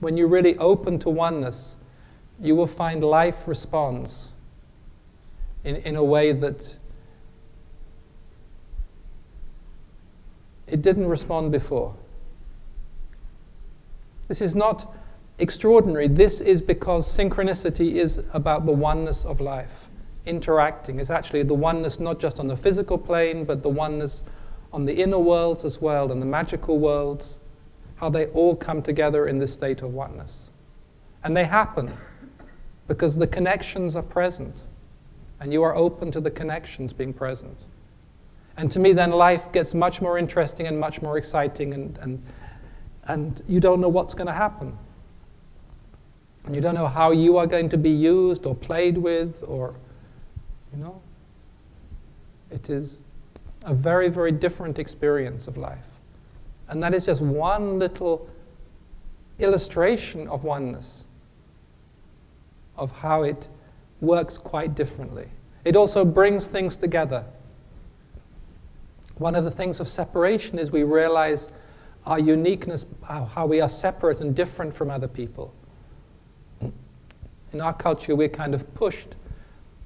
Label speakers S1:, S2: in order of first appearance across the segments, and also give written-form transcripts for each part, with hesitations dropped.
S1: when you really open to oneness, you will find life responds in a way that it didn't respond before. This is not extraordinary. This is because synchronicity is about the oneness of life, interacting. It's actually the oneness not just on the physical plane, but the oneness on the inner worlds as well, and the magical worlds, how they all come together in this state of oneness. And they happen because the connections are present, and you are open to the connections being present. And to me, then life gets much more interesting and much more exciting, and you don't know what's going to happen. And you don't know how you are going to be used or played with, or, it is a very, very different experience of life. And that is just one little illustration of oneness, of how it works quite differently. It also brings things together. One of the things of separation is we realize our uniqueness, how we are separate and different from other people. In our culture, we're kind of pushed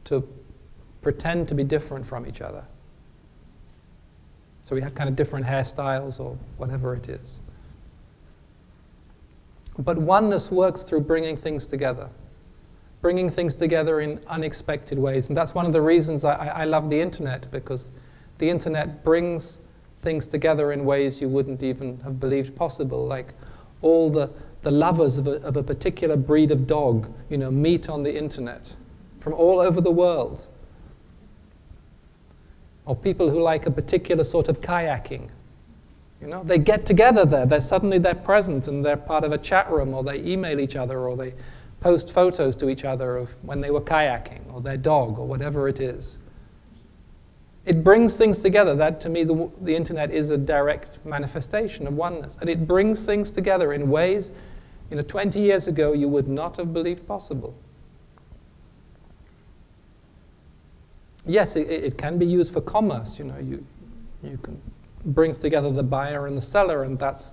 S1: to pretend to be different from each other. So we have kind of different hairstyles or whatever it is. But oneness works through bringing things together in unexpected ways. And that's one of the reasons I love the internet, because the internet brings things together in ways you wouldn't even have believed possible, like all the lovers of a particular breed of dog, meet on the internet from all over the world. Or people who like a particular sort of kayaking. They get together there. They're present and they're part of a chat room, or they email each other, or they post photos to each other of when they were kayaking, or their dog, or whatever it is. It brings things together. That, to me, the internet is a direct manifestation of oneness. And it brings things together in ways, 20 years ago, you would not have believed possible. Yes, it can be used for commerce. You can brings together the buyer and the seller, and that's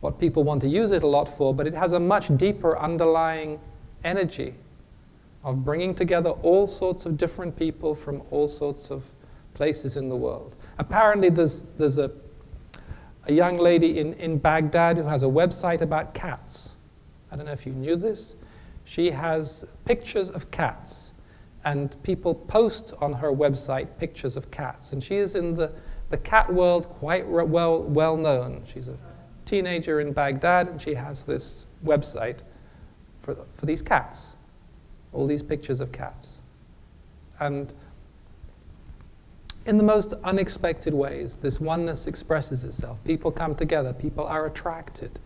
S1: what people want to use it a lot for. But it has a much deeper underlying energy of bringing together all sorts of different people from all sorts of places in the world. Apparently, there's a young lady in Baghdad who has a website about cats. I don't know if you knew this. She has pictures of cats, and people post on her website pictures of cats. And she is in the cat world quite well known. She's a teenager in Baghdad, and she has this website for these cats, all these pictures of cats. And in the most unexpected ways, this oneness expresses itself. People come together, people are attracted.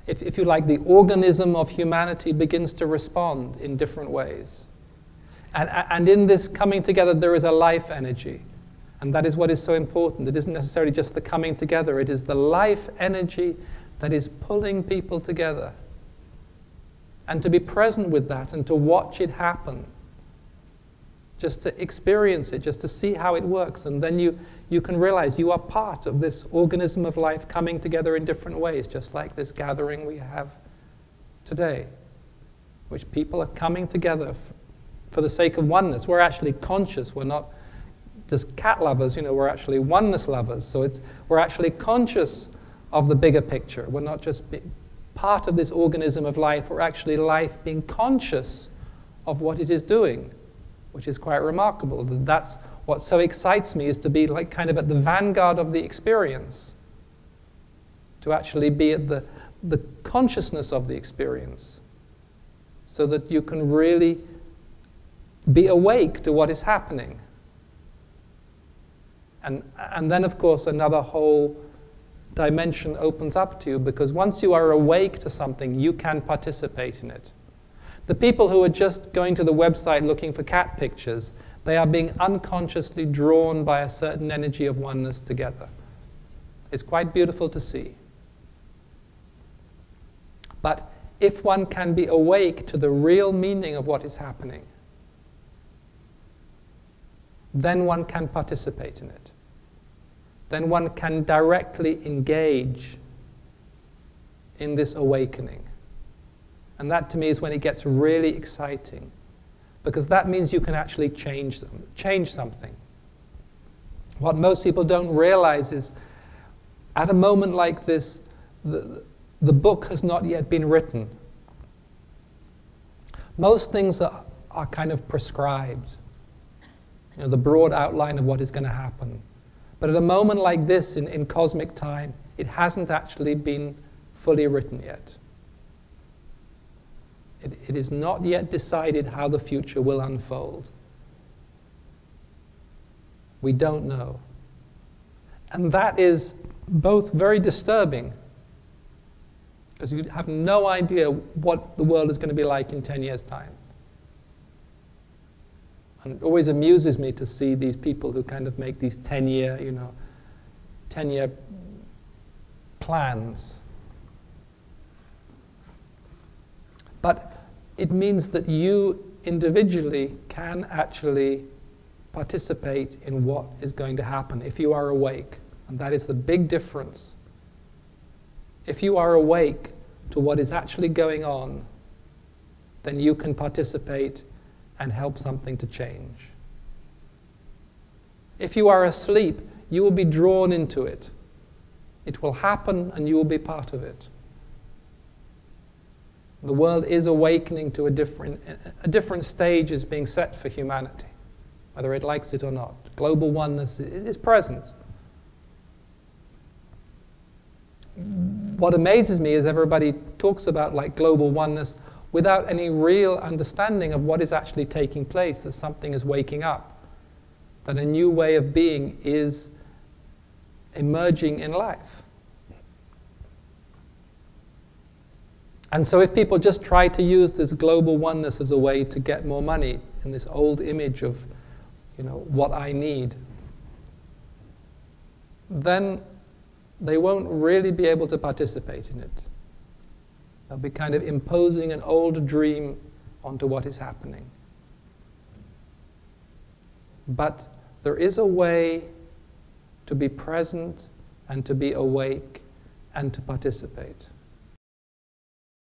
S1: If you like, the organism of humanity begins to respond in different ways. And in this coming together, there is a life energy. And that is what is so important. It isn't necessarily just the coming together. It is the life energy that is pulling people together. And to be present with that and to watch it happen. Just to experience it, just to see how it works. And then you can realize you are part of this organism of life coming together in different ways, just like this gathering we have today, which people are coming together for the sake of oneness. We're actually conscious. We're not just cat lovers, we're actually oneness lovers. So we're actually conscious of the bigger picture. We're not just part of this organism of life. We're actually life being conscious of what it is doing, which is quite remarkable. That's what so excites me, is to be like kind of at the vanguard of the experience, to actually be at the consciousness of the experience, so that you can really be awake to what is happening. And then, of course, another whole dimension opens up to you, because once you are awake to something, you can participate in it. The people who are just going to the website looking for cat pictures, they are being unconsciously drawn by a certain energy of oneness together. It's quite beautiful to see. But if one can be awake to the real meaning of what is happening, then one can participate in it. Then one can directly engage in this awakening. And that to me is when it gets really exciting, because that means you can actually change something. What most people don't realize is, at a moment like this, the book has not yet been written. Most things are kind of prescribed, the broad outline of what is going to happen. But at a moment like this in cosmic time, it hasn't actually been fully written yet. It is not yet decided how the future will unfold. We don't know. And that is both very disturbing, because you have no idea what the world is going to be like in 10 years' time. And it always amuses me to see these people who kind of make these 10-year plans. But it means that you individually can actually participate in what is going to happen if you are awake. And that is the big difference. If you are awake to what is actually going on, then you can participate and help something to change. If you are asleep, you will be drawn into it. It will happen and you will be part of it. The world is awakening to a different stage is being set for humanity, whether it likes it or not. Global oneness is present. What amazes me is everybody talks about like global oneness without any real understanding of what is actually taking place, that something is waking up, that a new way of being is emerging in life. And so if people just try to use this global oneness as a way to get more money, in this old image of, what I need, then they won't really be able to participate in it. They'll be kind of imposing an old dream onto what is happening. But there is a way to be present and to be awake and to participate.